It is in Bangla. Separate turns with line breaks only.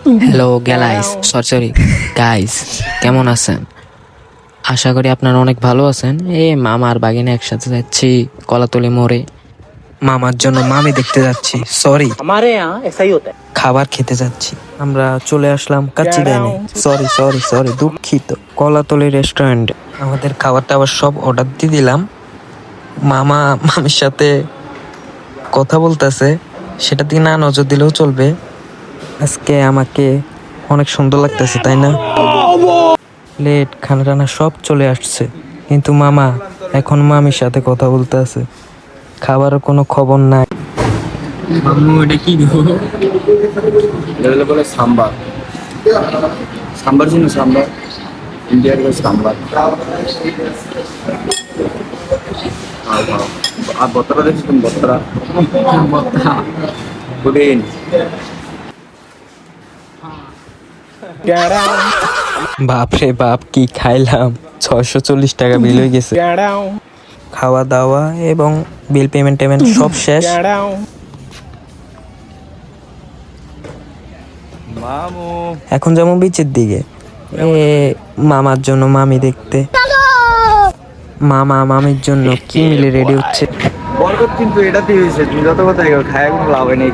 হ্যালো গ্যালাইস, সরি গাইস, কেমন আছেন? আশা করি আপনারা অনেক ভালো আছেন। মামার বাগিনে একসাথে যাচ্ছি কলাতলি মোড়ে। মামার জন্য মামি দেখতে যাচ্ছি। সরি,
हमारे यहाँ ऐसा ही होता है।
খাবার খেতে যাচ্ছি। আমরা চলে আসলাম কাচ্চি ডাইনে। সরি দুঃখিত। কলাতলি রেস্টুরেন্ট আমাদের খাবার টাবার সব অর্ডার দিয়ে দিলাম। মামা মামির সাথে কথা বলতেছে, সেটা দিয়ে না নজর দিলেও চলবে। আজকে আমাকে অনেক সুন্দর লাগতেছে, তাই না? প্লেট খানা টানা সব চলে আসছে, কিন্তু মামা এখন মামির সাথে কথা বলতে আছে। খাবারের কোনো খবর নাই। মামু এটা কি গো?
এগুলো বলে সাম্বার। সাম্বার চিনো? সাম্বার ইন্ডিয়ার সাম্বার। আর বত্রা দেখছি তুমি? বত্রা পুডিং।
বাপ রে বাপ, কি খাইলাম! 640 টাকা বিল হয়ে গেছে। খাওয়া দাওয়া এবং বিল পেমেন্ট সব শেষ।
মামু
এখন যেমন বিচের দিকে মামার জন্য মামি দেখতে। মামা মামির জন্য কি মিলে রেডি হচ্ছে।
বরকত কিন্তু এটাতেই হয়েছে। তুমি যত কথা খায় কোনো লাভ নেই।